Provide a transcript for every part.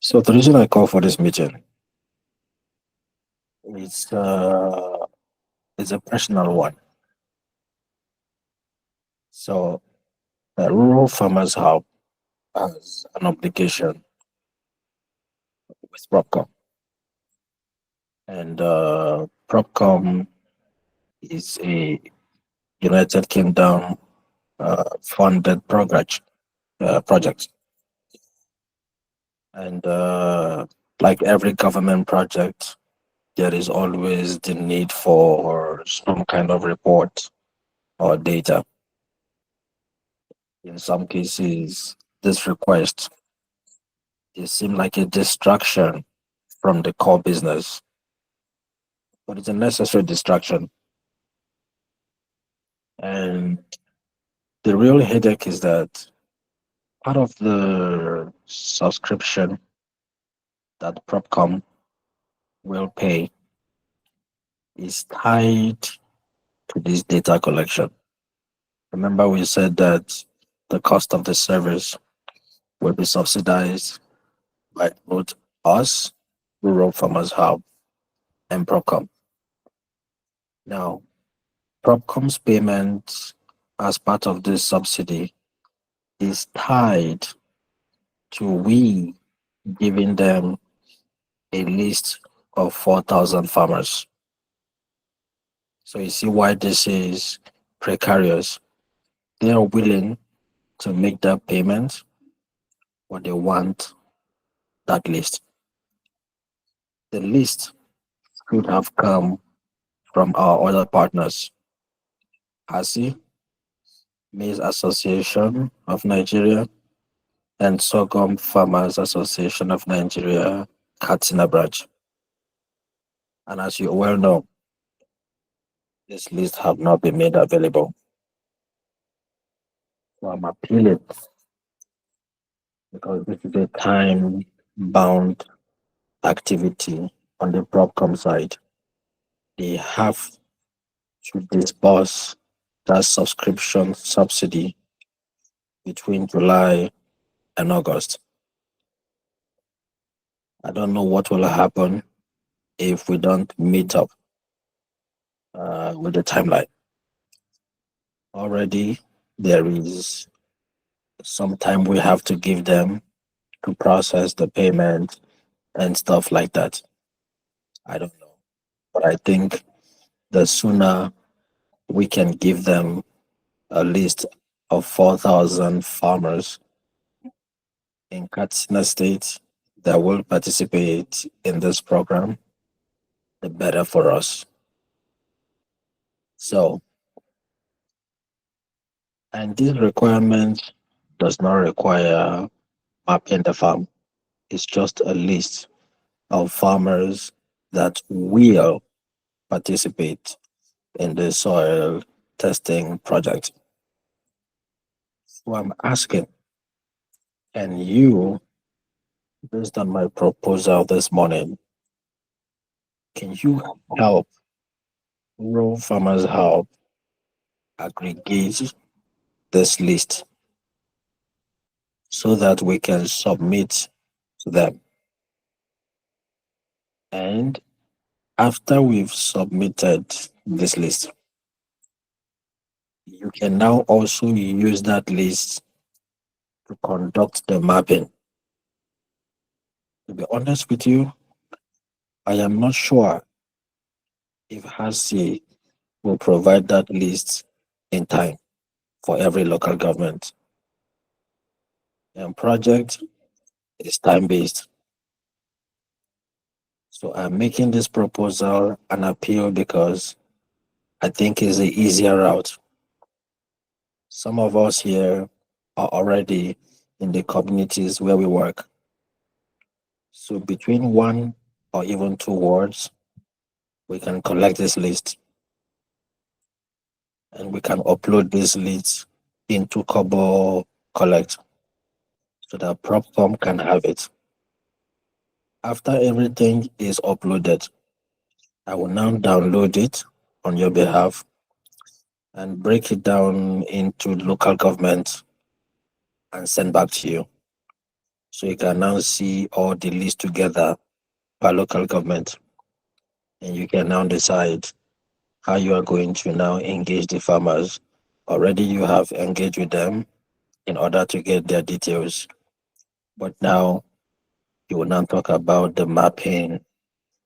So the reason I call for this meeting is is a personal one. So the rural farmers have as an obligation with Propcom, and Propcom is a United Kingdom funded project, and like every government project, there is always the need for some kind of report or data. In some cases, this request it seemed like a distraction from the core business, but it's a necessary distraction. And the real headache is that part of the subscription that Propcom will pay is tied to this data collection. Remember, we said that the cost of the service will be subsidized by both us, Rural Farmers Hub, and Propcom. Now, Propcom's payment as part of this subsidy is tied to we giving them a list of 4,000 farmers. So you see why this is precarious. They are willing to make that payment, but they want that list. The list could have come from our other partners, ASI, Maize Association of Nigeria, and Sorghum Farmers Association of Nigeria, Katsina branch. And as you well know, this list have not been made available. So I'm appealing because this is a time bound activity on the Propcom side. They have to disburse that subscription subsidy between July and August. I don't know what will happen if we don't meet up with the timeline. Already, there is some time we have to give them to process the payment and stuff like that. I don't know. But I think the sooner we can give them a list of 4,000 farmers in Katsina State that will participate in this program, the better for us. So, and this requirement does not require mapping the farm. It's just a list of farmers that will participate in the soil testing project. So I'm asking, can you, based on my proposal this morning, can you help rural farmers help aggregate this list so that we can submit to them? And after we've submitted this list, you can now also use that list to conduct the mapping. To be honest with you, I am not sure if HASI will provide that list in time for every local government. And project is time-based. So I'm making this proposal an appeal because I think it's the easier route. Some of us here are already in the communities where we work. So between one or even two wards, we can collect this list and we can upload this list into Kobo Collect so that Propcom can have it. After everything is uploaded, I will now download it on your behalf and break it down into local government and send back to you So you can now see all the lists together per local government, and you can now decide how you are going to now engage the farmers. Already you have engaged with them in order to get their details, but now you will now talk about the mapping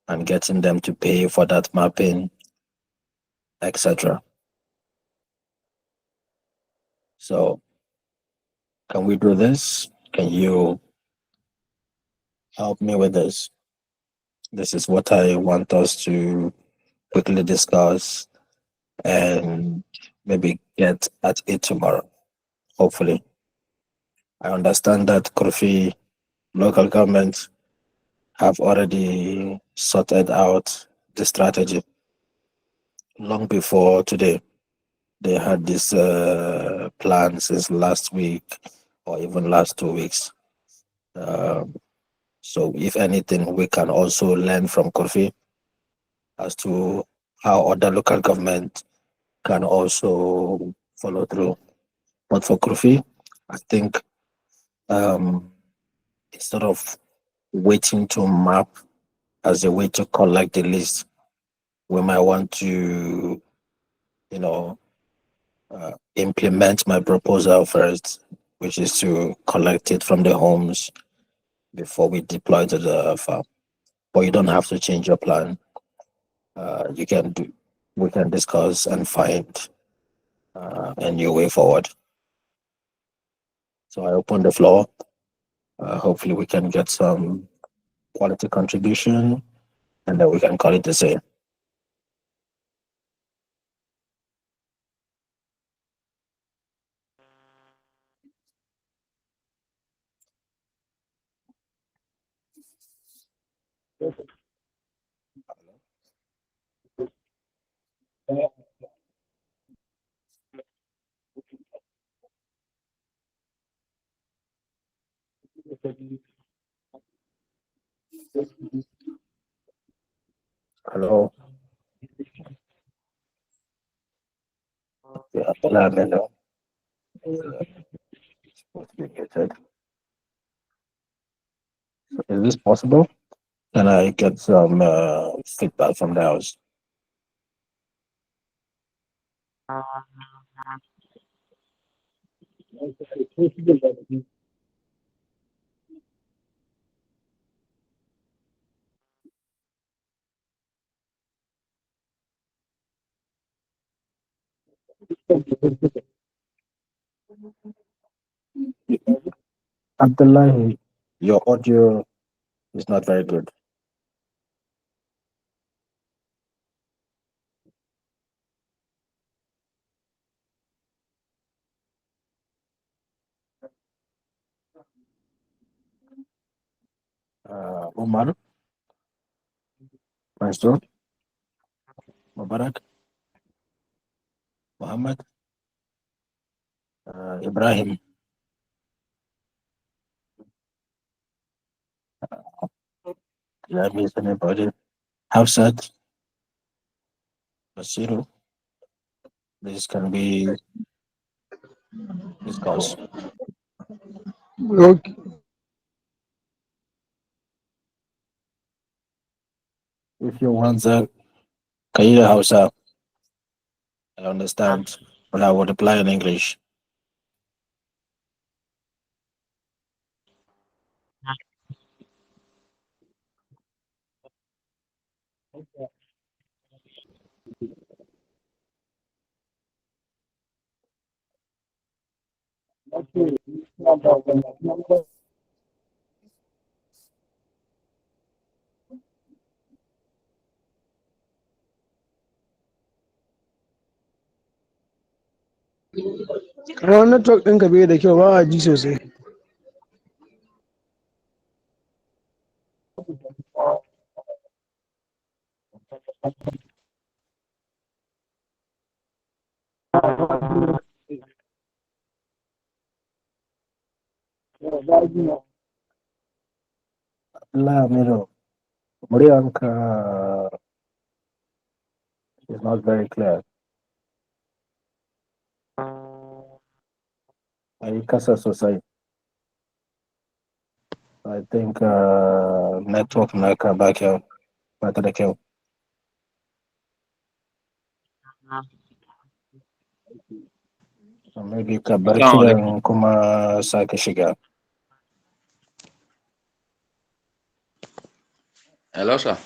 and getting them to pay for that mapping, etc. So, can we do this? Can you help me with this? This is what I want us to quickly discuss and maybe get at it tomorrow, hopefully. I understand that Kofi local governments have already sorted out the strategy long before today. They had this plan since last week or even last 2 weeks. Um, so, if anything, we can also learn from Kofi as to how other local government can also follow through. But for Kofi, I think um, instead of waiting to map as a way to collect the list, we might want to, you know, implement my proposal first, which is to collect it from the homes before we deploy to the farm. But you don't have to change your plan. You can do. We can discuss and find a new way forward. So I open the floor. Hopefully, we can get some quality contribution, and then we can call it the same. Hello. Yeah, hello. Is this possible? Can I get some feedback from the house? Abdullahi, your audio is not very good. Umar, Mansour, Mubarak, Muhammad, Ibrahim, did I miss anybody? Hafsat, Basiru, this can be discussed. Okay. If you want that, can you Hausa? I understand, but I would apply in English. Rawar network ɗinka bai da kyau, ba a ji sosai. La Miro, Muryanka is not very clear. Ai kasa sosai. I think network naka ba kyau, ba ta da kyau. So maybe ka bar Assalamu kiran alaikum. kuma sake shiga. Hello, sir.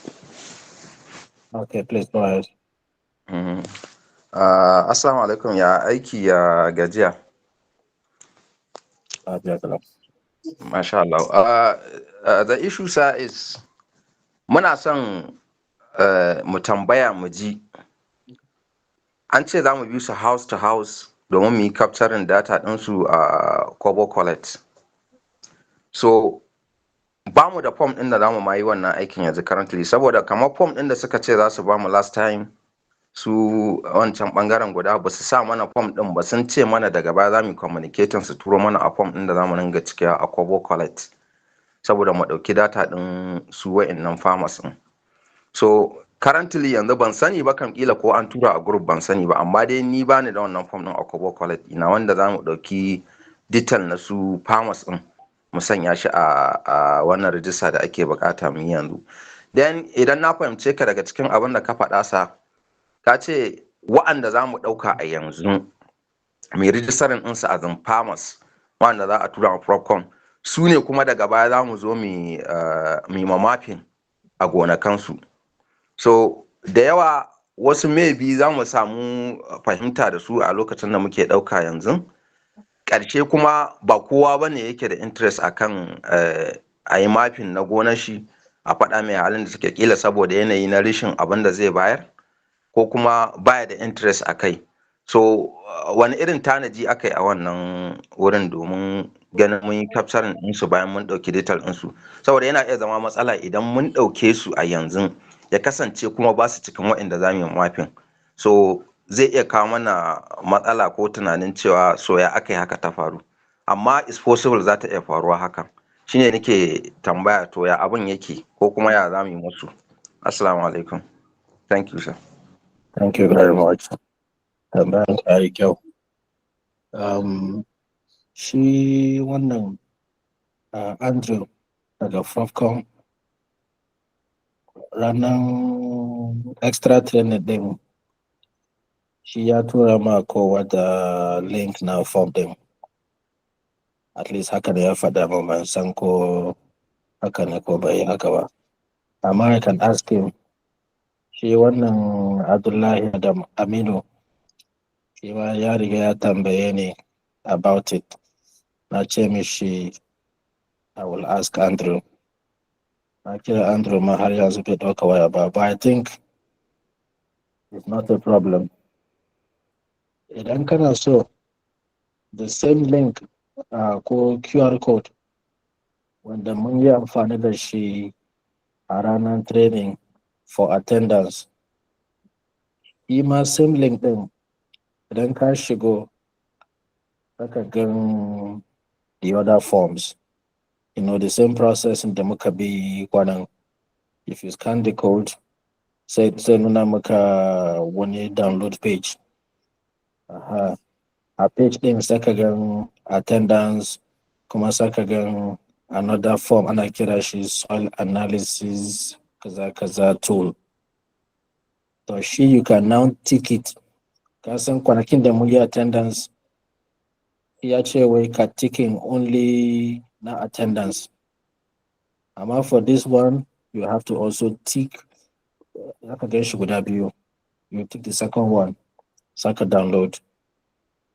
Okay, please go ahead. Mhm. Assalamu alaikum, ya aiki ya gajiya. Lafiya kalau. Masha Allah. The issue, sir, is muna son mu tambaya mu ji. An ce za mu bi su house to house domin mu yi capturing data ɗinsu a Kobo Collect. So, ba mu da form ɗin da za mu ma yi wannan aikin yanzu currently, saboda kamar form ɗin da suka ce za su ba mu last time, su wancan bangaren guda ba su sa mana form din ba, sun ce mana daga baya za mu communicating su turo mana a form din da za mu ringa cikewa a Kobo Collect saboda mu dauki data din su wa'annan farmers din. So currently yanzu ban sani ba kam kila ko an tura a group ban sani ba, amma dai ni bani da wannan form din a Kobo Collect ina wanda za mu dauki detail na su farmers din mu sanya shi a wannan rijista da ake bukata mu yi yanzu. Then idan na fahimce ka daga cikin abin da ka faɗa sa, ka ce wa'anda za mu ɗauka a yanzu mai rijistarin ɗinsu a farmers wa'anda za a tura ma Procon, su ne kuma daga baya za mu zo mu ma mapping a gonakansu. So da yawa wasu maybe za mu samu fahimta da su a lokacin da muke ɗauka yanzu, ƙarshe kuma ba kowa ba ne yake da interest akan a yi mapping na gonar shi, a faɗa mai halin da suke ƙila saboda yanayi na rishin abin da zai bayar, ko kuma baya da interest a kai. So wani irin tanaji aka yi a wannan wurin domin ganin mun yi capturing ɗinsu bayan mun ɗauki detail ɗinsu, saboda yana iya zama matsala idan mun ɗauke su a yanzu ya kasance kuma ba su cikin waɗanda za mu yi mapping. So zai iya kawo mana matsala ko tunanin cewa so ya aka yi haka ta faru, amma is possible za ta iya faruwa hakan. Shine nake tambaya to ya abin yake ko kuma ya za mu yi musu. Assalamu alaikum. Thank you, sir. Thank you very much. Tambayan ka yi kyau. Shi wannan Andrew daga Frofcom ranar extra training din shi ya tura ma kowa da link na form din. At least haka da ya faɗa ma ban san ko haka ne ko bai haka ba. Amma I can ask him, shi wannan Abdullahi da Aminu, shi ma ya riga ya tambaye ni about it. Na ce mishi I will ask Andrew. Na kira Andrew ma har yanzu bai ɗauka waya ba, but I think it's not a problem. Idan kana so, the same link ko QR code wanda mun yi amfani da shi a ranar training for attendance, shi ma same link ɗin idan ka shigo zaka gan the other forms. The same process da muka bi kwanan. If you scan the code, sai nuna maka wani download page. A page ɗin saka gan attendance, kuma saka gan another form ana kira shi soil analysis kaza kaza tool. So shi you can now tick it. Ka san kwanakin da mun yi attendance, ya ce wai ka ticking only na attendance. Amma for this one, you have to also tick, zaka gan shi guda biyu. You tick the second one, saka download.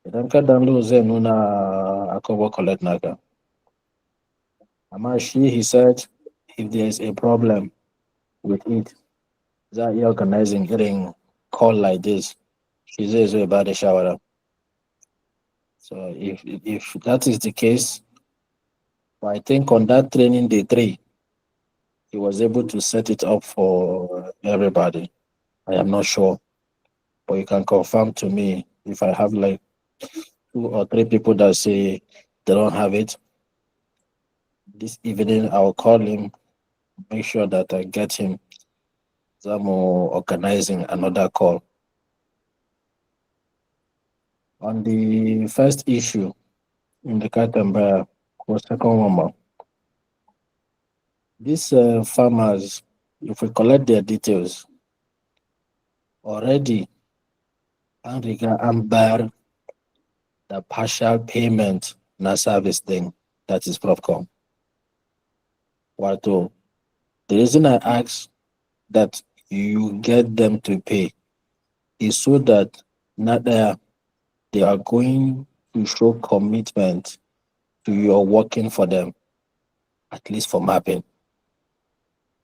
Idan ka download zai nuna a Kobo Collect naka. Amma he said if there is a problem with it, za a iya organizing irin call like this. Shi zai zo ya ba da shawara. So if that is the case, I think on that training day 3, he was able to set it up for everybody. I am not sure, but you can confirm to me if I have like 2 or 3 people that say they don't have it. This evening, I'll call him, make sure that I get him. Zamo organizing another call. On the first issue in the Katamba, was second one, These farmers, if we collect their details already, and riga an bayar the partial payment na service thing, that is Propcom. Wato, the reason I ask that you get them to pay is so that not there they are going to show commitment to your working for them, at least for mapping.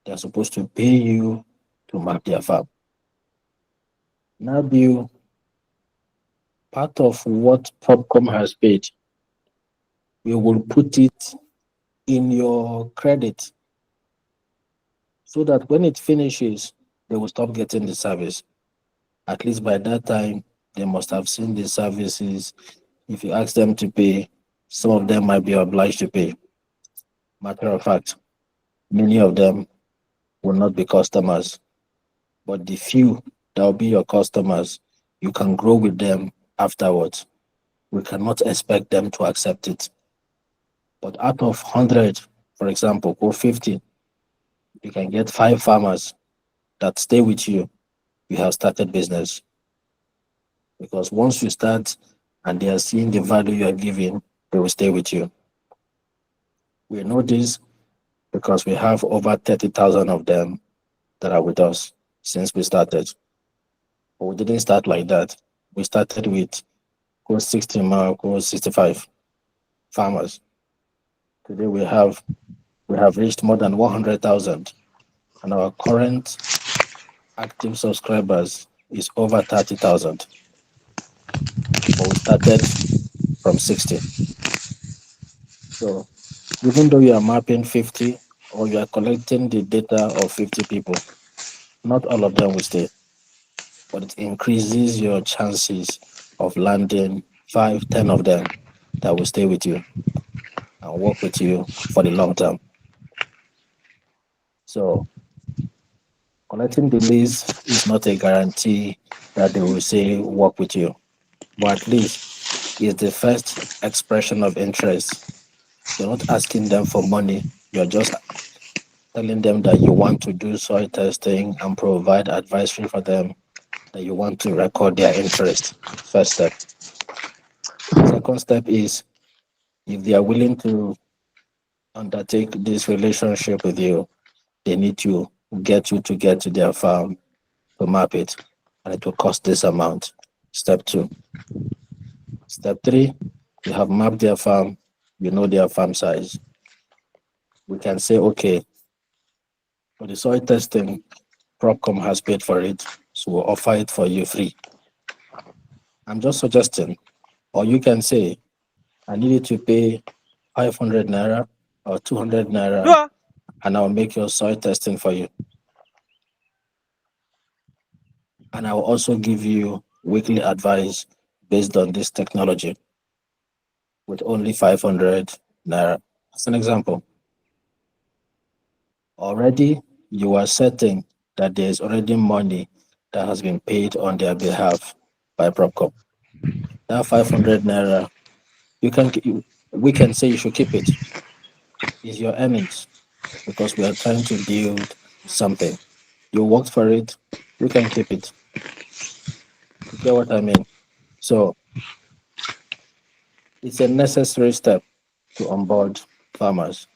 They're supposed to pay you to map their farm. Now, you part of what Popcom has paid, we will put it in your credit so that when it finishes, they will stop getting the service. At least by that time, they must have seen the services. If you ask them to pay, some of them might be obliged to pay. Matter of fact, many of them will not be customers, but the few that will be your customers, you can grow with them afterwards. We cannot expect them to accept it. But out of 100, for example, or 50, you can get 5 farmers that stay with you. You have started business. Because once you start and they are seeing the value you are giving, they will stay with you. We know this because we have over 30,000 of them that are with us since we started. But we didn't start like that. We started with close 60, close 65 farmers. Today we have reached more than 100,000, and our current active subscribers is over 30,000. But we started from 60. So even though you are mapping 50 or you are collecting the data of 50 people, not all of them will stay, but it increases your chances of landing 5, 10 of them that will stay with you and work with you for the long term. So collecting the leads is not a guarantee that they will say work with you, but at least it's the first expression of interest. You're not asking them for money, you're just telling them that you want to do soil testing and provide advisory for them, that you want to record their interest. First step. Second step is if they are willing to undertake this relationship with you, they need to get to their farm to map it, and it will cost this amount. Step two. Step three, you have mapped their farm, you know their farm size. We can say, okay, for the soil testing, Propcom has paid for it, so we'll offer it for you free. I'm just suggesting, or you can say, I need you to pay 500 naira or 200 naira, and I'll make your soil testing for you. And I will also give you weekly advice based on this technology with only 500 naira. As an example, already you are setting that there is already money that has been paid on their behalf by Propcom. That 500 naira, we can say you should keep it. It's your earnings because we are trying to build something. You worked for it, you can keep it. You get what I mean? So it's a necessary step to onboard farmers.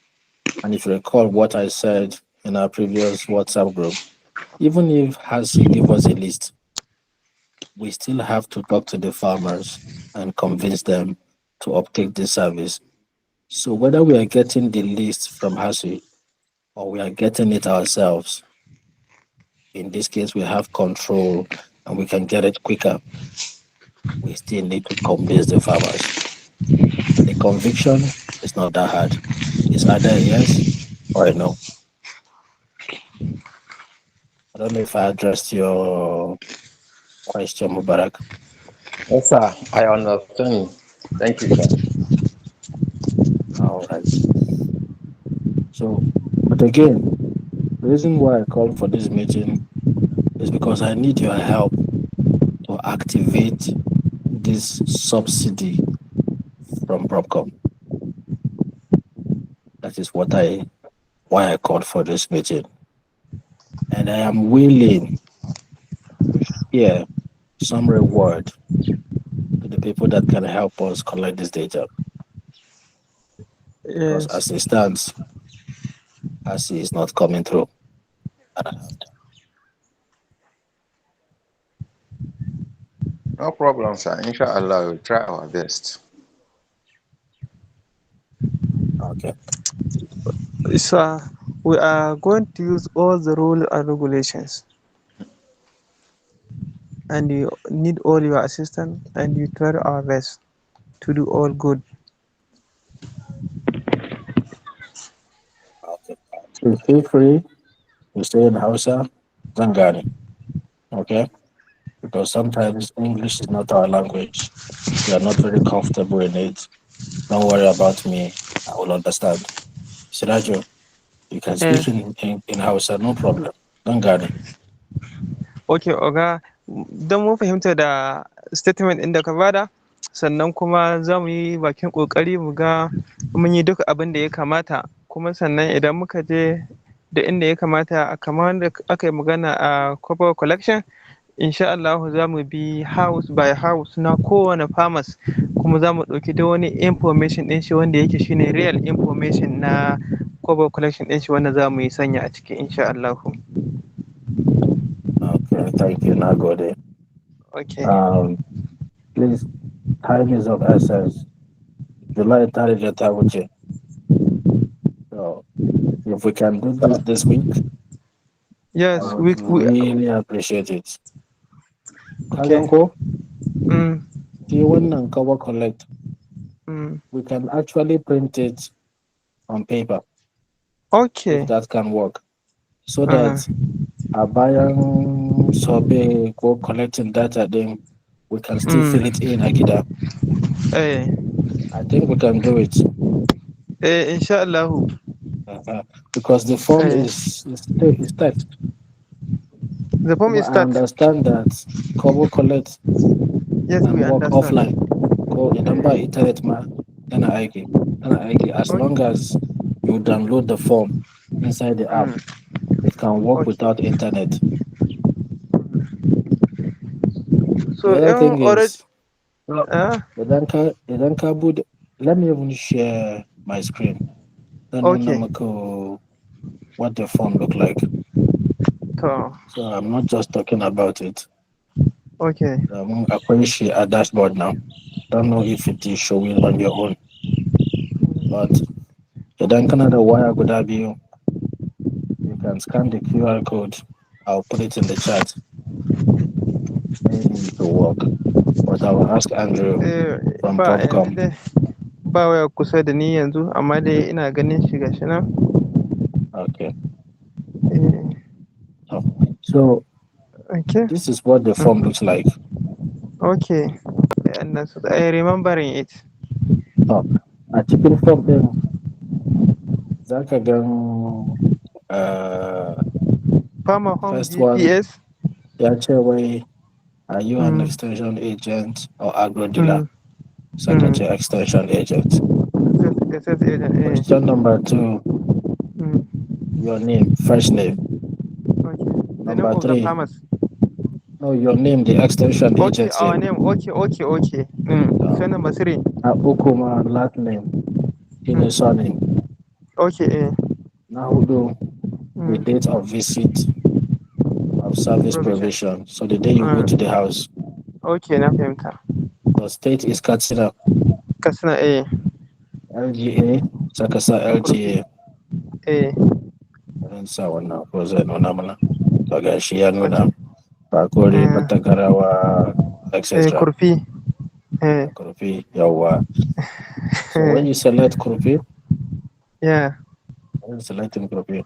And if you recall what I said in our previous WhatsApp group, even if Hasi give us a list, we still have to talk to the farmers and convince them to uptake this service. So whether we are getting the list from Hasi or we are getting it ourselves, in this case we have control and we can get it quicker. We still need to convince the farmers. And the conviction is not that hard. It's either a yes or a no. I don't know if I addressed your question, Mubarak. Yes, sir. I understand you. Thank you, sir. All right. So, but again, the reason why I called for this meeting is because I need your help to activate this subsidy from Propcom. That is what I why I called for this meeting. And I am willing to share some reward to the people that can help us collect this data. Because Yes. as it stands, ASI is not coming through. And I have No problem, sir. Inshallah, we'll try our best. okay. So we are going to use all the rules and regulations, and you need all your assistance, and you try our best to do all good. Okay. So feel free to stay in Hausa, Zangani. Okay? Because sometimes English is not our language. We are not very comfortable in it. Don't worry about me. I will understand. Sirajo, you can Eh, speak in Hausa, no problem. Zangani. okay, Oga, don mun fahimta da statement ɗin da ka bada, sannan kuma za mu yi bakin ƙoƙari mu ga mun yi duk abin da ya kamata, kuma sannan idan muka je da inda ya kamata, kamar da aka yi magana a corporate collection, insha Allahu za mu bi house by house na kowane farmers, kuma za mu ɗauki da wani information ɗin shi wanda yake shine real information na corporate collection ɗin shi wanda za mu yi sanya a ciki insha Allahu. Okay, thank you. Nagode. Okay. Um, please, time is of essence. July 30th, Tabuchi. So if we can do this week, I Yes, would we really appreciate it. okay. Kaganko, Mm, see one cover collect, mm. we can actually print it on paper if Okay. that can work. So Uh, that a bayan survey go collecting data, then we can still fill it mm. in Agida. Eh, I think we can do it. insha Allahu. Uh-huh. Because the form Eh, is text. the form is But I start. understand that cover collect Yes, we can work understand. offline. Ko idan ba internet ma tana aiki. Tana aiki as Okay. long as you download the form inside the app. Mm, It can work okay. without internet. So, The other thing already. is, well, Uh, idan ka bude, let me even share my screen. Then nuna okay. maka what the form look like. To, So I'm not just talking about it. okay. Akwai shi a dashboard now. Don't know if it is showing on your own, but idan kana da waya guda biyu, you can scan the QR code. I'll put it in the chat. Maybe it will work. But I will ask Andrew from Ba yanzu Popcom. dai ba waya kusa da ni yanzu, amma dai ina ganin shi gashi nan. Okay. Eh, Oh. So okay. this is what the form looks like. Okay. I remembering it. Oh, a cikin form ɗin za ka gan Farmer Home first one GPS. ya ce wai are you an Mm, extension agent or agro dealer? mm, Saka ce mm. extension agent. SS agent. Question number two, Mm, your name, first name. okay. The name Number of the three, farmers. no, your name, the extension Okay, agent's our name. name. Okay. Mm. Uh, So number three. Ukuma, last name, shine Mm. surname. Okay. Na hudu, the Mm. date of visit of service Provision. provision. So the day you go to the house. Okay, na fahimta. The state is Katsina, Katsina A. LGA, Sakasa Kurfi LGA. A. Ran sa wannan ko zai nuna mana. To ga shi ya nuna Okay. Bakore, Uh, Batagarawa, etc. Kurfi A. Kurfi, yawa. So when you select Kurfi, Yeah. when you selecting Kurfi,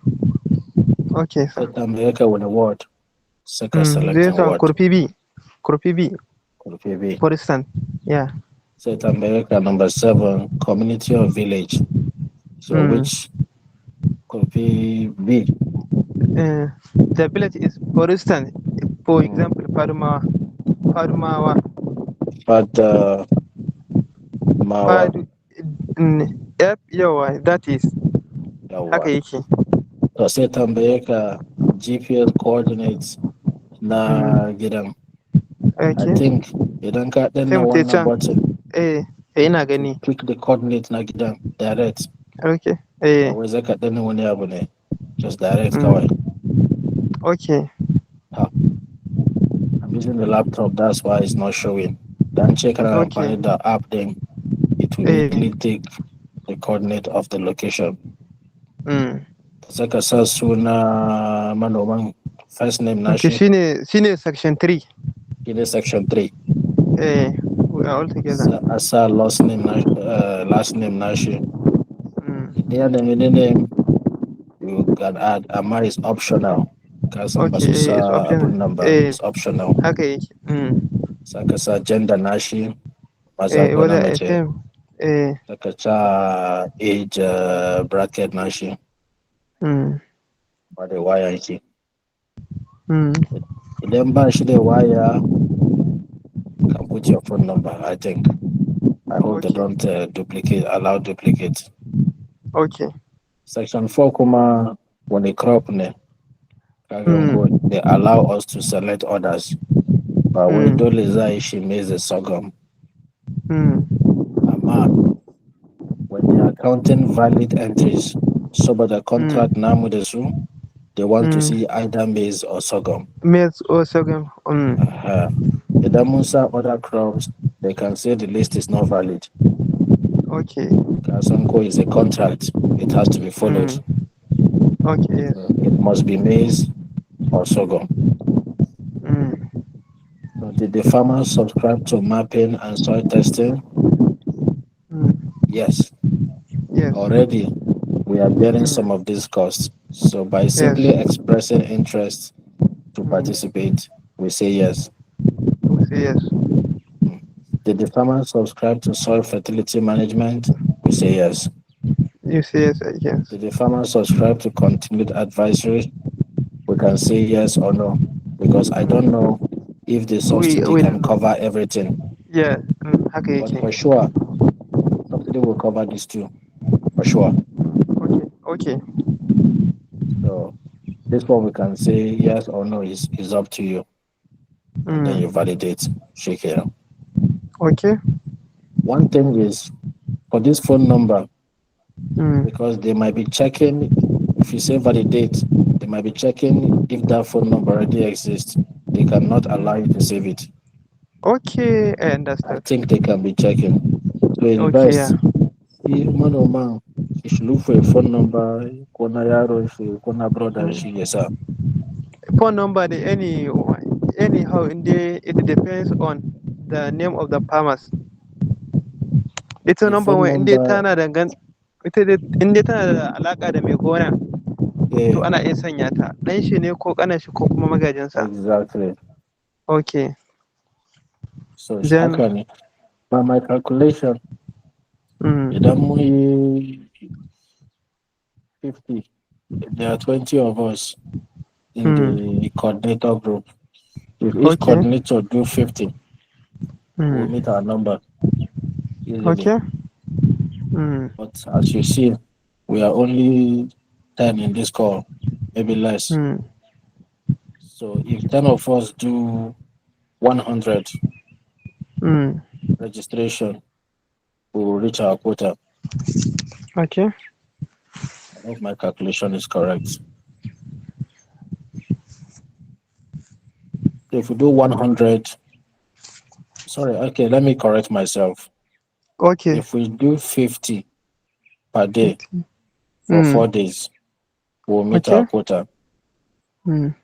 Okay, sir. sai tambaye ka wani word, saka Zai selecting sa word, Kurfi B. Kurfi B. Kurfi B. For instance. Yeah. Sai tambaye ka number 7, community or village. So Mm. which Kurfi B? The village is, for instance, for Mm. example, Padumawa. But Mawa, Padu. F yawa, that is. Haka yawa. yake. To sai tambaye ka GPS coordinates na gidan. I Okay. think idan ka Sai danna mu tai wannan can. button, Eh, ina it will gani. pick the coordinates na gidan direct. Okay. Ba Eh. wai zai ka danna wani abu ne. Just direct kawai. Mm. Okay. Ha, I'm using the laptop, that's why it's not showing. Dan ce kana Okay. amfani da app din, it will Eh. immediately take the coordinate of the location. Mm. Sai ka sa suna manoman first name Okay, nashi, shine section 3. shine section 3. Eh, we are all together. A sa last name nashi. Mm. Idan da middle name, you can add, amma is optional. Ka san ba Okay, su eh, it's sa optional. abun nan ba, Eh, it's optional. haka yake. Mm. Saka sa gender nashi, maza Eh, ko whether namace. FM. Eh. Saka sa age bracket nashi, Mm. ba da wayan shi. Mm. Idan ba shi da waya, you can put your phone number, I think. I hope they Okay. don't allow duplicate. Okay. Section 4 kuma wani crop ne, kagan ko Mm. they allow us to select others. Ba wai Mm. dole za a yi shi maize sorghum. Mm. Amma when they are counting valid entries, saboda Mm. contract namu da su, they want to Mm. see either maize or sorghum. Males or sorghum. Mm. Uh, Idan mun sa other crops, they can say the list is not valid. Okay. Kasanko is a contract. It has to be followed. Mm. Okay, yes. It must be maize or sorghum. Mm. So did the farmers subscribe to mapping and soil testing? Mm. Yes. Yes. Already, we are bearing some Mm. of these costs. So by Yes. simply expressing interest to Mm. participate, we say yes. We say yes. Mm. Did the farmers subscribe to soil fertility management? We say yes. You say yes, I guess. Did the farmers subscribe to continued advisory? We can say yes or no. Because I don't Mm. know if the subsidy We can don't know. cover everything. Yeah. Mm. Haka But yake. for sure, subsidy will cover this too. For sure. Okay. Okay. So this one we can say yes or no is up to you. And then you Mm. validate, shake it. Okay. One thing is for this phone number, Mm. because they might be checking, if you say validate, they might be checking if that phone number already exists. They cannot allow you to save it. Okay, I I understood. think they can be checking. So it's Okay, yeah. best. See, man or man, you should look for a phone number, kona yaro shi, kona brother Mm. shi, yes, sir. Phone number, anyhow, it depends on the name of the farmers. Ita The number phone one, inda number, tana inda tana da alaka da mai gona, to yeah, ana iya sanya ta. Dan shi ne ko kanan shi ko kuma magajinsa. exactly. Okay. So Then, haka ne. By my calculation, idan mm, mun yi 50, there are 20 of us in mm, the coordinator group. If each okay, coordinator do 50, we'll meet mm, our number easily. okay, mm, But as you see, we are only 10 in this call, maybe less. mm, So if 10 of us do 100 mm, registration, we will reach our quota. okay, I hope my calculation is correct. If we do 100, sorry, okay, let me correct myself. okay, If we do 50 per day 50, for mm, 4 days, we'll meet our okay, quota. mm,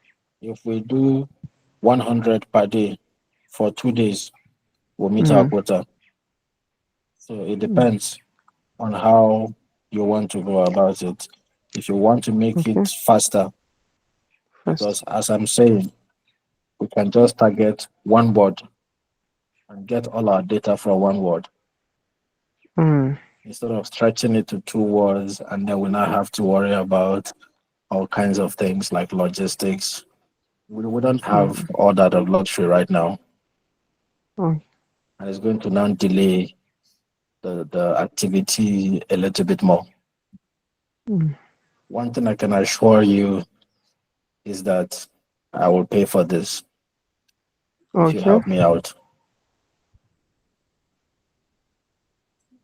If we do 100 per day for 2 days, we'll meet our mm, quota. So it mm, depends on how you want to go about it. If you want to make okay, it faster, first, because as I'm saying, we can just target one word and get all our data from one word mm, instead of stretching it to two words, and then we now have to worry about all kinds of things like logistics. We don't have mm, all that of luxury right now, oh, and it's going to now delay the activity a little bit more. mm. One thing I can assure you is that I will pay for this if you Okay. help me out.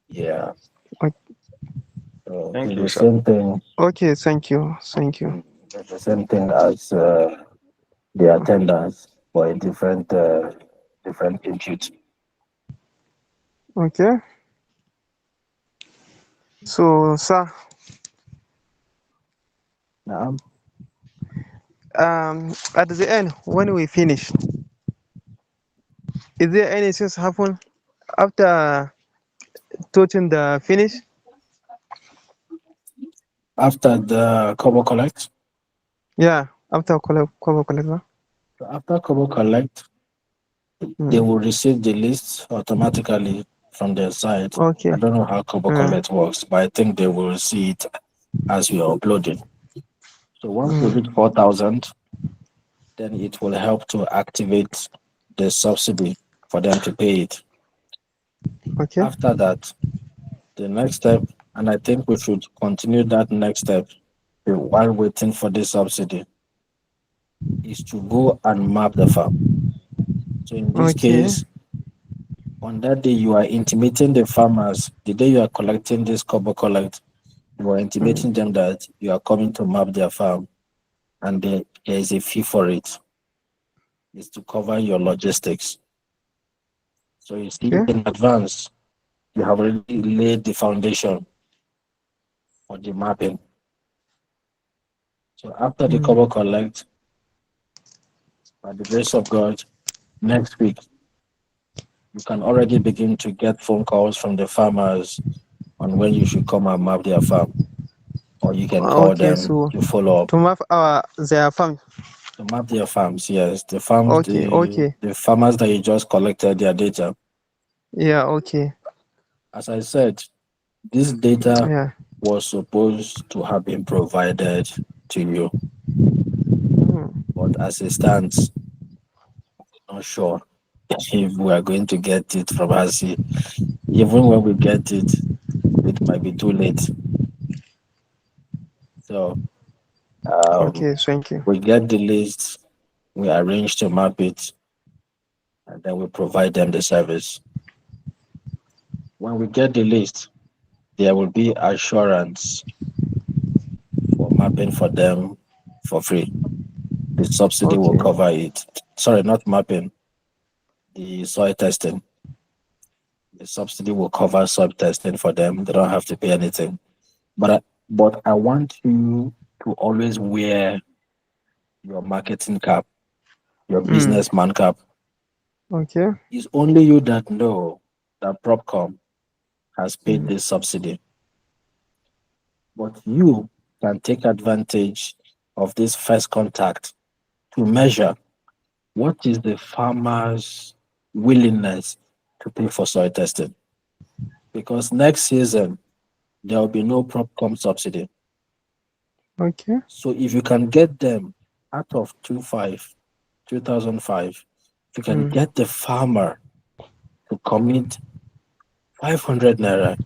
Yeah. o- So Thank it's you, the sir. same thing. Okay. Thank you. Thank you. It's the same thing as the attendance for a different input. Okay. So, sir, Now, at the end, when we finish, is there anything happen after touching the finish? after the cover collect, Yeah, after cover collector. after cover collect, they Mm. will receive the list automatically from their side. I Okay. don't know how cover Mm. collect works, but I think they will see it as we are uploading. So once we Mm. reach 4,000, then it will help to activate the subsidy for them to pay it. Okay. After that, the next step, and I think we should continue that next step while waiting for the subsidy, is to go and map the farm. So in this Okay. case, on that day, you are intimating the farmers. The day you are collecting this copper collect, you are Mm. intimating them that you are coming to map their farm, and there is a fee for it. It's to cover your logistics. So you see, Okay. in advance, you have already laid the foundation for the mapping. So after the Mm. cover collect, by the grace of God, next week you can already begin to get phone calls from the farmers on when you should come and map their farm, or you can call Okay. them So to follow up to map our their farm. to map their farms. Yes, the farms, Okay. the Okay. the farmers that you just collected their data. Yeah. Okay. As I said, this data Yeah. was supposed to have been provided to you, Mm. but as it stands, not sure if we are going to get it from RC. Even when we get it might be too late. So Okay. Thank you. we get the list, we arrange to map it, and then we provide them the service. When we get the list, there will be assurance for mapping for them for free. The subsidy will Okay. cover it. Sorry, not mapping, the soil testing. The subsidy will cover soil testing for them. They don't have to pay anything. But I want you to always wear your marketing cap, your Mm. businessman cap. Okay. It's only you that know that Propcom has paid Mm. this subsidy. But you can take advantage of this first contact to measure what is the farmer's willingness to pay for soil testing. Because next season, there will be no Propcom subsidy. Okay. So if you can get them out of 2005, if you can Mm. get the farmer to commit 500 naira,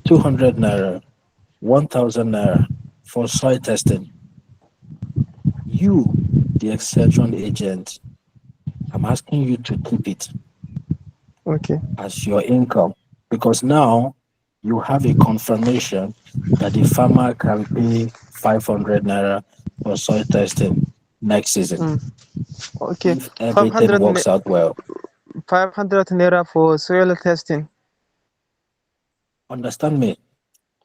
200 naira, 1,000 naira for soil testing, you, the extension agent, I'm asking you to keep it Okay. as your income because now you have a confirmation that the farmer can pay 500 naira for soil testing next season Mm. Okay. if everything 500 works out well. 500 naira for soil testing. Understand me?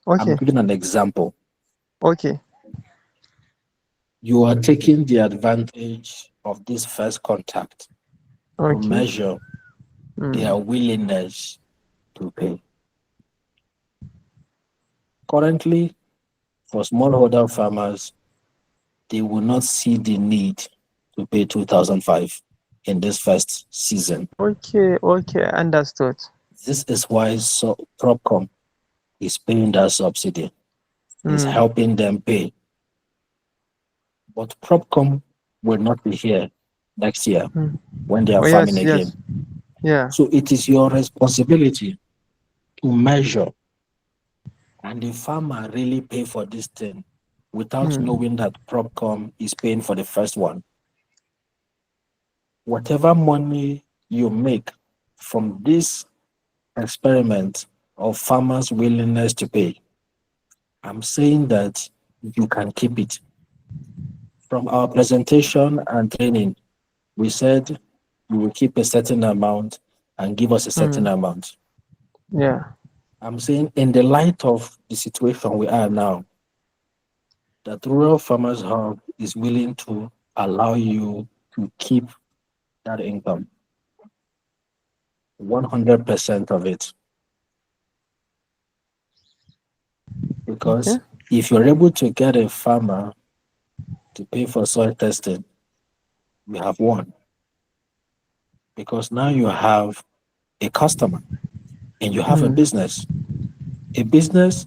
I'm Okay. giving an example. Okay. You are taking the advantage of this first contact to Okay. measure Mm. their willingness to pay. Currently, for smallholder farmers, they will not see the need to pay 2005 in this first season. Okay. Okay. Understood. This is why Propcom is paying that subsidy, is Mm. helping them pay. But Propcom will not be here next year Mm. when they are Oh farming yes. again. Yes. Yeah. So it is your responsibility to measure, and the farmer really pay for this thing. without knowing that PropCom is paying for the first one. Whatever money you make from this experiment of farmers' willingness to pay, I'm saying that you can keep it. From our presentation and training, we said you will keep a certain amount and give us a certain Mm. amount. Yeah. I'm saying, in the light of the situation we are now, that Rural Farmers Hub is willing to allow you to keep that income, 100% of it. Okay. Because if you're able to get a farmer to pay for soil testing, you have won. Because now you have a customer and you have a Mm. business. A business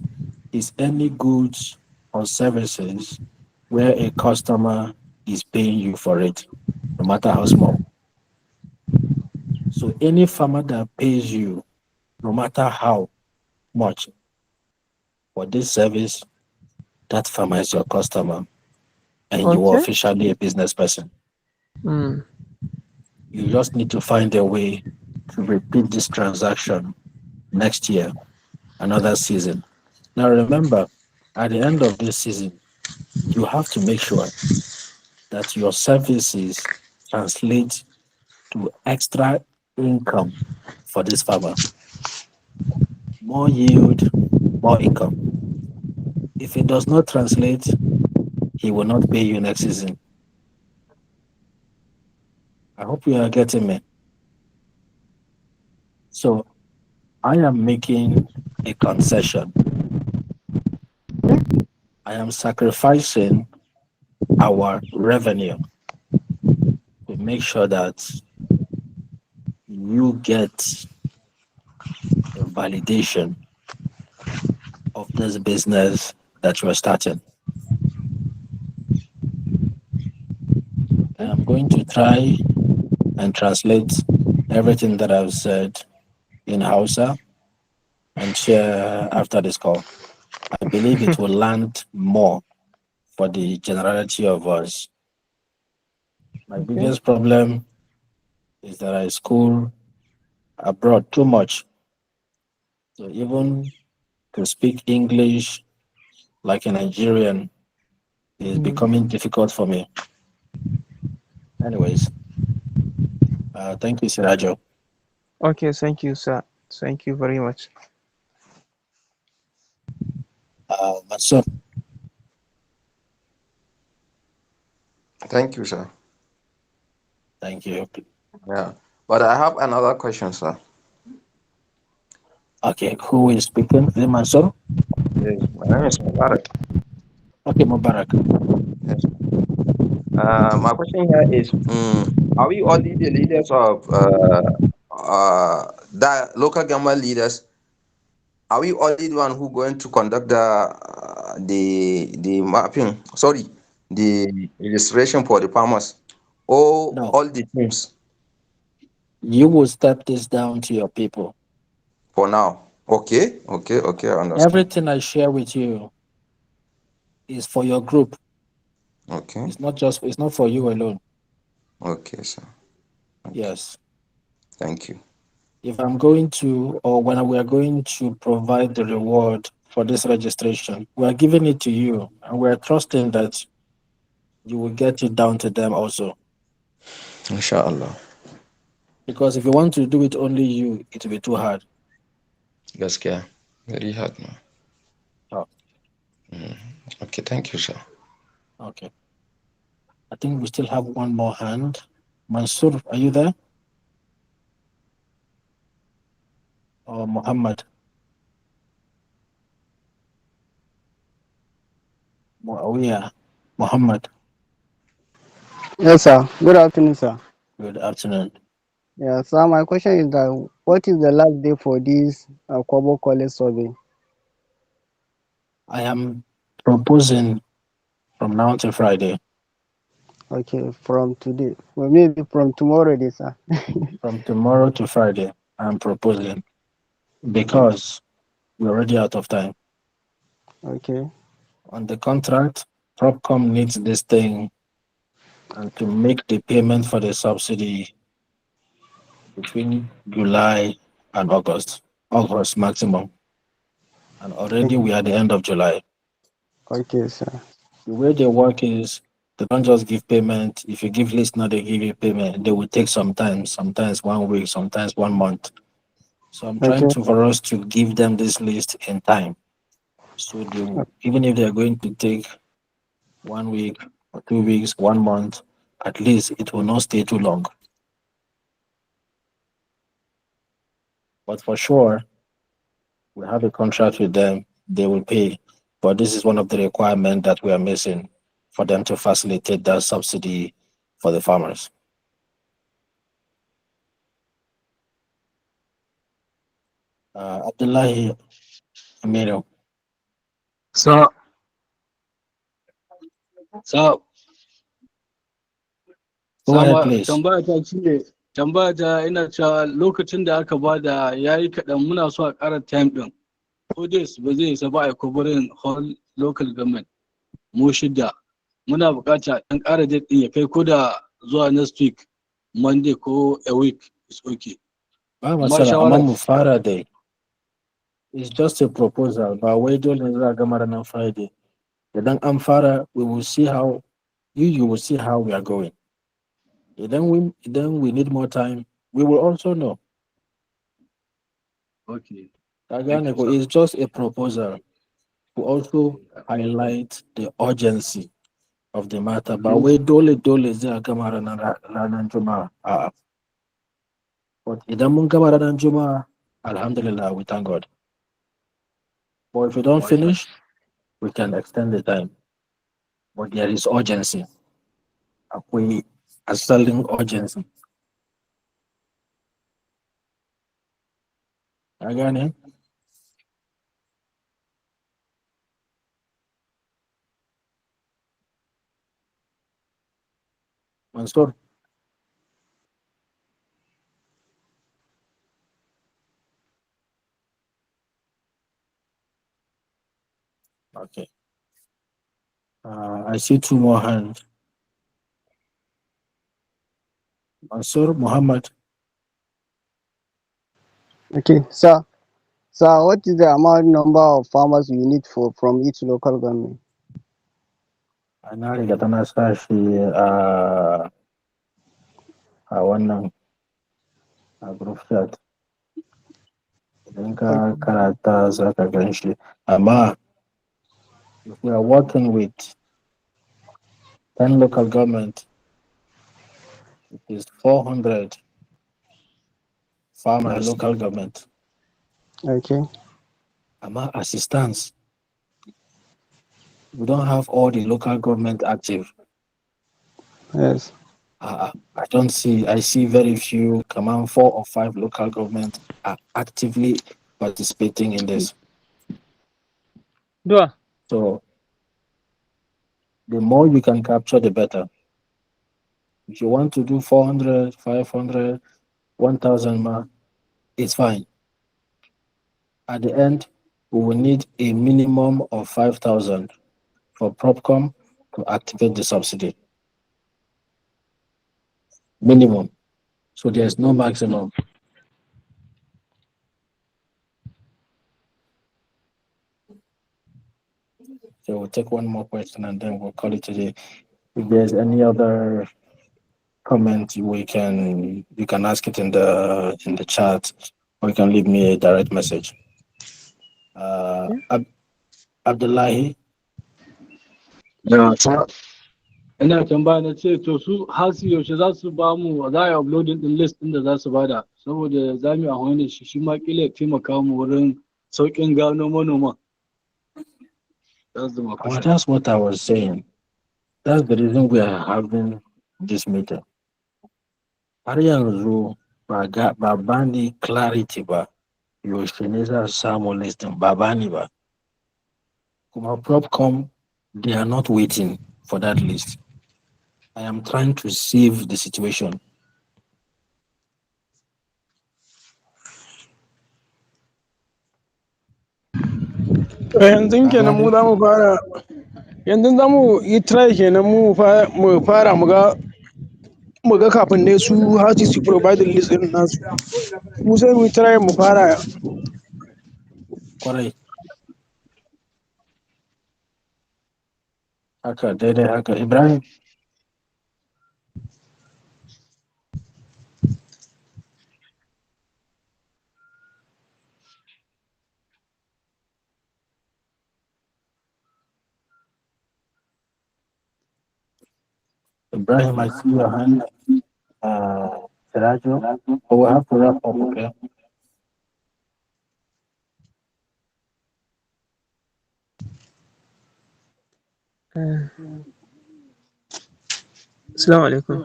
is any goods or services where a customer is paying you for it, no matter how small. So any farmer that pays you, no matter how much, for this service, that farmer is your customer and you are Okay. officially a business person. Mm. You just need to find a way to repeat this transaction next year, another season. Now remember, at the end of this season, you have to make sure that your services translate to extra income for this farmer. More yield, more income. If it does not translate, he will not pay you next season. I hope you are getting me. So I am making a concession. I am sacrificing our revenue to make sure that you get a validation of this business that you are starting. I Okay. am going to try and translate everything that I've said in Hausa and share after this call. I believe it will land more for the generality of us. My Okay. biggest problem is that I school abroad too much. So even to speak English like a Nigerian is Mm. becoming difficult for me. Anyways, thank you, Sirajo. Okay. Thank you, sir. Thank you very much. Mansur, Thank you, sir. thank you. Yeah. But I have another question, sir. Okay, who is speaking? Is it Mansur? Yes, my name is Mubarak. Okay, Mubarak. Yes. My question here is, are we only the leaders of the local government leaders? Are we only the one who going to conduct the mapping? Sorry, the registration for the farmers, or No, all the teams you will step this down to your people. for now? Okay, okay, okay. I understand. Everything I share with you is for your group. Okay, It's not for you alone. okay, sir. Okay, Yes. thank you. If I'm going to, or when we are going to provide the reward for this registration, we are giving it to you and we are trusting that you will get it down to them also. Inshallah. Because if you want to do it only you, it will be too hard. Gaskiya. Very hard now. Oh, Okay, thank you, sir. okay. I think we still have one more hand. Mansur, are you there? Or Muhammad? Muawiyah? Muhammad, Yes, sir. Good afternoon, sir. good afternoon. Yeah, sir. My question is that what is the last day for this Kobo College survey? I am proposing from now to Friday, Okay, from today. Well, maybe from tomorrow, day, sir. from tomorrow to Friday, I'm proposing because we're already out of time. Okay. On the contract, Propcom needs this thing and to make the payment for the subsidy between July and August. August maximum. And already we are at the end of July. Okay, sir. The way they work is they don't just give payment. If you give list now, they give you payment. They will take some time, sometimes 1 week, sometimes 1 month. So I'm trying Okay. to for us to give them this list in time. So they will, even if they are going to take 1 week or 2 weeks, 1 month, at least it will not stay too long. But for sure, we have a contract with them. They will pay. But this is one of the requirements that we are missing for them to facilitate that subsidy for the farmers. Abdullahi Amiro, So, so, go ahead, sama please. tambaya ta shine, tambaya ta ina cewa lokacin da aka bada yayi kaɗan, muna so a ƙara time ɗin. 4 days ba zai isa ba a covering whole local government. Mu shida. Muna buƙata ɗan ƙara date ɗin ya kai ko da zuwa next week, Monday ko a week is okay. Ba Amma matsala, amma shawara mu fara dai. It's just a proposal. Ba wai dole ne za a gama ranar Friday. Idan an fara, we will see how you will see how we are going. Then we need more time. We will also know. okay. Ka Thank gane you, ko, sir. it's just a proposal to also highlight the urgency of the matter. Ba wai dole zai a gama ranar Juma'a. A'a. But idan mun gama ranar Juma'a, alhamdulillah, we thank God. But if we don't Masha. finish, we can extend the time. But there is urgency. Akwai asalin urgency. Ka gane? Mansur? Okay. I see two more hands. Mansur, Muhammad. Okay, sir. Sir, what is the amount number of farmers you need for from each local government? Na riga tana sa shi a wannan a group chat. Idan ka karata za ka gan shi. Amma if we are working with 10 local government, it is 400 farmer Yes. local government. Okay. Amma assistance, we don't have all the local government active. Yes. I don't see, I see very few, come on, 4 or 5 local government are actively participating in this. Duwa. So the more you can capture, the better. If you want to do 400, 500, 1,000 mark, it's fine. At the end, we will need a minimum of 5,000 for Propcom to activate the subsidy. Minimum. So there's no maximum. So we'll take one more question and then we'll call it today. If there's any other comment, you can ask it in the chat, or you can leave me a direct message. Abdullahi. Yeah, sir. Ina tambaya na ce to su har su yaushe za su ba mu, za a yi uploading din list din da za su bada, saboda za mu yi amfani da shi ma kila ya taimaka mu wurin sauƙin gano manoma. That's the my Well, question. that's what I was saying. That's the reason we are having this meeting. Har yanzu ba bani clarity ba, yaushe ne za su samu listin, ba bani ba. Kuma Propcom, they are not waiting for that list. I am trying to save the situation. Yanzu kenan mu za mu fara yanzu za mu yi try kenan mu fara mu ga kafin ne su hati su provide list din nasu mu sai mu try mu fara. Kwarai. Haka daidai haka. Ibrahim. Ibrahim, I see your hand. Sirajo, but we'll have to wrap up, okay? Assalamu alaikum.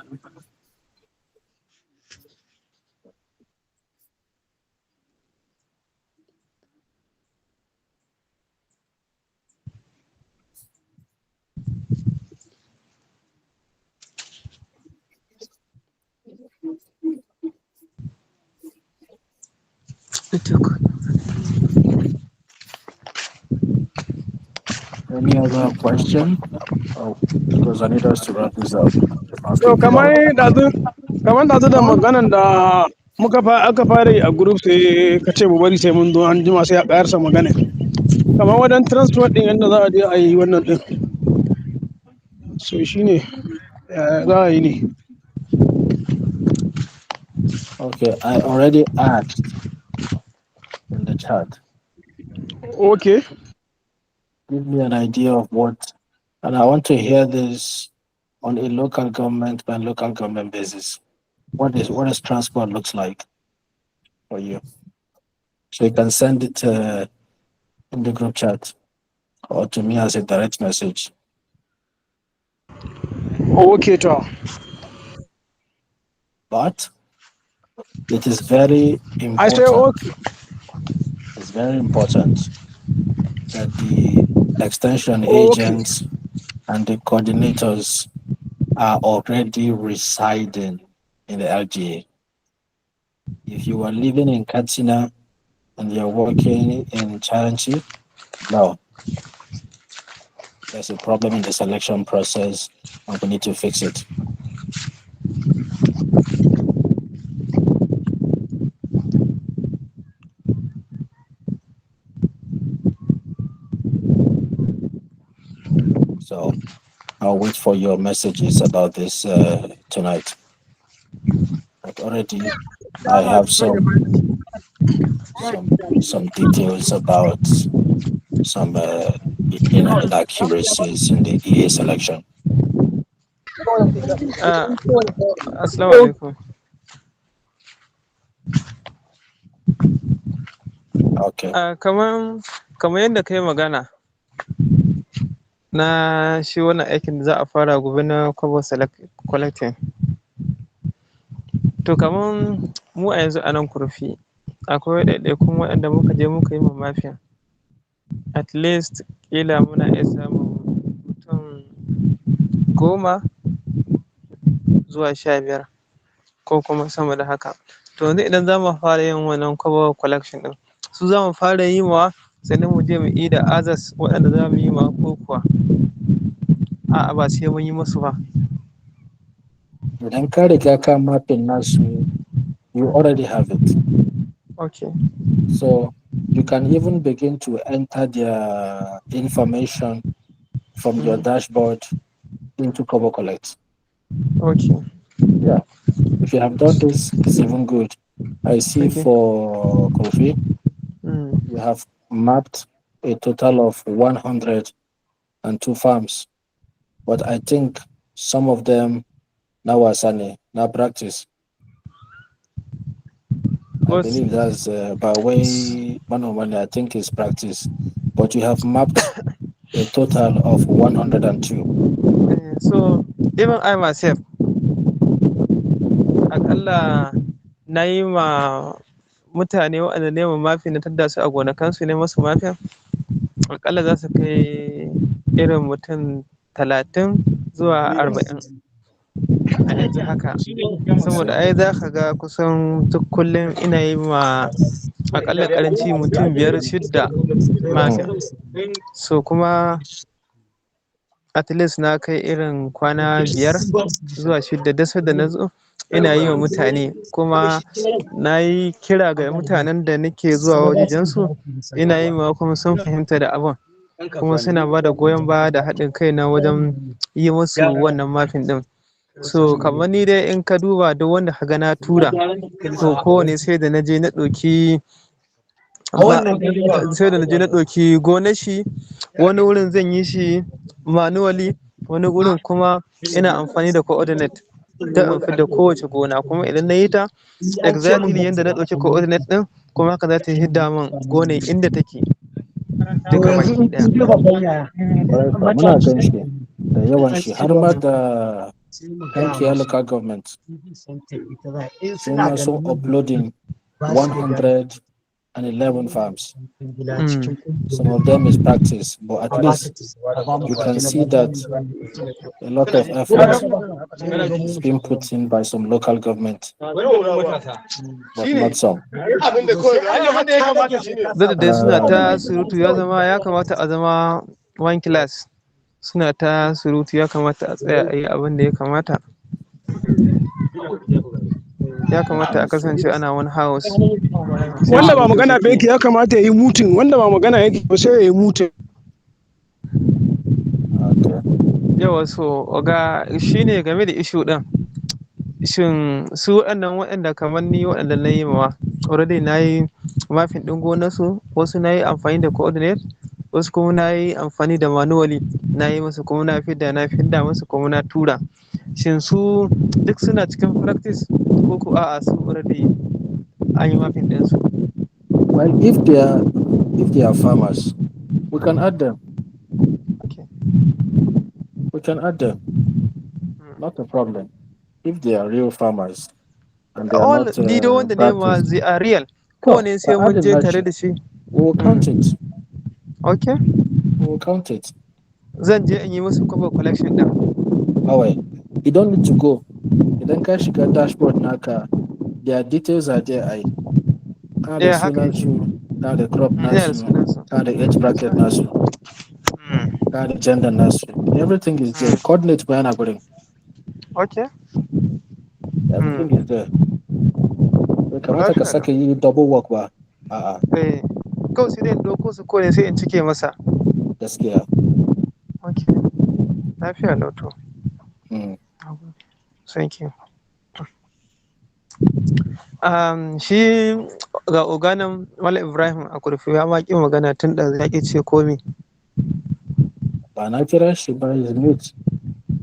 Any other question? Oh, because I need us to wrap this up. I'll So keep kamar going. da da maganan da aka fara yi a group sai ka ce mu bari sai mun zo an jima sai a ƙarasa magana. Kamar wajen transport din yadda za a je a yi wannan din. So shine za a yi ne. Okay, I already asked in the chat. Okay. Give me an idea of what, and I want to hear this on a local government by local government basis. What does transport looks like for you? So you can send it in the group chat or to me as a direct message. Okay, to. But it is very I say important. okay. It's very important that the extension Okay. agents and the coordinators are already residing in the LGA. If you are living in Katsina and you're working in Charanchi, no. There's a problem in the selection process and we need to fix it. So I'll wait for your messages about this tonight. But already I have some details about some inaccuracies in the EA selection. Assalamu alaikum. Okay. Kamar yadda ka yi magana na shi wannan aikin da za a fara gobe na kwabo collecting. To kamar mu a yanzu a nan kurfi akwai ɗaiɗaikun waɗanda muka je muka yi mafiya. At least ƙila muna iya samun mutum 10 zuwa 15 ko kuma sama da haka. To yanzu idan za mu fara yin wannan kwabo collection ɗin, su za mu fara yi ma sannan mu je mu yi da others waɗanda za mu yi ma ko kuwa a'a ba sai mun yi musu ba. Idan ka riga ka mapping nasu, you already have it. Okay. So you can even begin to enter their information from your dashboard into Kobo Collect. Okay. Yeah. If you have done this, it's even good. I see for Kofi, you have mapped a total of 102 farms. But I think some of them now are sunny, now practice. I believe that's by way one I think is practice. But you have mapped a total of 102. So even I myself, akalla na yi ma mutane waɗanda ne mafi na tadda su a gonakansu ne masu mafiya, akalla za su kai irin mutum 30 zuwa 40 a yanzu haka. Saboda ai za ka ga kusan duk kullum ina yi ma akalla karanci mutum 5-6 mafiya. So kuma at least na kai irin kwana 5 zuwa 6 da na zo ina yi wa mutane, kuma na yi kira ga mutanen da nake zuwa wajejensu, ina yi ma kuma sun fahimta da abin, kuma suna ba da goyon baya da haɗin kai na wajen yi musu wannan mafin ɗin. So kamar ni dai in ka duba duk wanda ka ga na tura, to kowane sai da na je na ɗauki gonar shi. Wani wurin zan yi shi manually, wani wurin kuma ina amfani da coordinate ta in da kowace gona, kuma idan na yi ta exactly yadda na ɗauki coordinate ɗin, kuma haka za ta hidda min gonar inda take duka baki ɗaya. Kwarai kuwa muna gan shi da yawan shi har ma da Kankiya local government su ma sun uploading 111 farms. Some of them is practice, but at least you can see that a lot of effort is being put in by some local government, but not some. Duk da suna ta Um, surutu, ya kamata a zama one class. Suna ta surutu, ya kamata a tsaya a yi abin da ya kamata. Ya kamata a kasance ana wani house. Sai Wanda ba surutu magana ba suke. yake ya kamata ya yi mutin, wanda ba magana yake ba sai ya yi mutin. okay. Yawa, so oga shine game da issue ɗin. Shin su waɗanda kamar ni waɗanda na yi mawa already na yi mafin ɗin gonarsu, wasu na yi amfani da coordinate, wasu kuma na yi amfani da manually na yi musu, kuma na fidda musu, kuma na tura. Shin su duk suna cikin practice, ko ko a'a su already an yi mafin ɗinsu? Well, if they are farmers, we can add them. Okay. We can add them. Not a problem. If they are real farmers and they are All not ni da wanda ne ma practice, they are real. no, Kowane sai by mun adding je tare Nachi, da shi. we will count it. Okay. We will count it. Zan je in yi musu cover collection ɗin. Away. You don't need to go. Idan ka shiga dashboard naka, their details are there. Kana da Haka sunan yake. su, kana da crop Ina da nasu, sunansu. kana da age bracket nasu, kana da gender nasu. Everything is there. Coordinate bayan a gurin. Okay. Everything is there. Bai kamata ka Lafiya lau. sake yi double work ba. A'a, Eh, kawai sai dai in ɗauko su ko ne sai in cike masa. gaskiya. Okay. Lafiya lau to. Mm. Thank you. Shi ga oganan Malam Ibrahim a kurfi ya ma ƙi magana tun da ya ƙi ce komi. Ba na kira shi ba, is mute.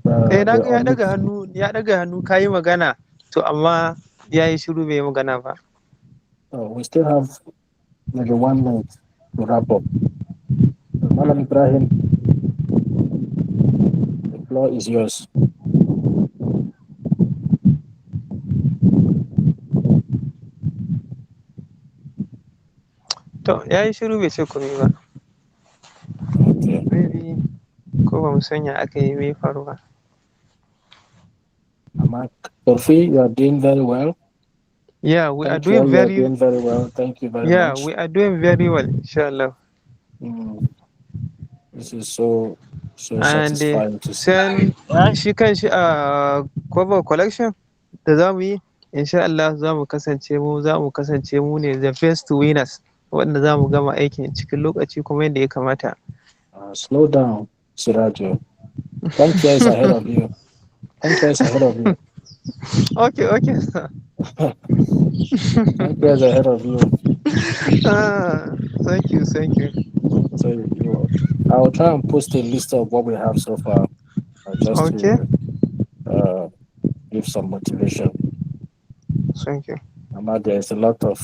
Na Bai ga on mute. ya ɗaga hannu ka yi magana, to amma ya yi shiru bai yi magana ba. Oh, we still have maybe 1 minute to wrap up. Malam Ibrahim, the floor is yours. To, ya yi shiru bai ce komi ba. Okay. Maybe ko ba mu sanya aka yi mai faru ba. Amak Torfi, you are doing very well. Yeah, we are Thank you. doing You are very doing very well. Thank you very yeah, much. we are doing very well, inshallah. Mm. This is so And satisfying to see. sai shi kan shi a cover collection da za mu yi, insha Allah za mu kasance mu ne the first winners, wanda za mu gama aikin cikin lokaci kuma yadda ya kamata. Slow down, Sirajo. Kankia is ahead of you. Kankia is ahead of you. Okay, sir. Kankia is ahead of you. Thank you. So I will try and post a list of what we have so far, just Okay, to give some motivation. thank you. There's a lot of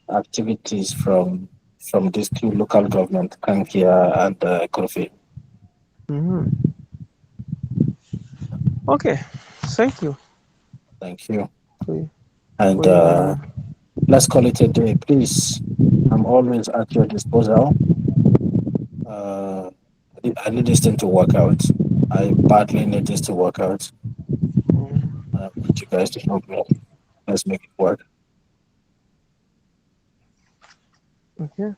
activities from these two local government, Kankia and Kofi. Mhm. Okay, thank you. Thank you. We, And we will. let's call it a day, please. I'm always at your disposal. I need this thing to work out. I badly need this to work out. I want you guys to help me. Let's make it work. Okay.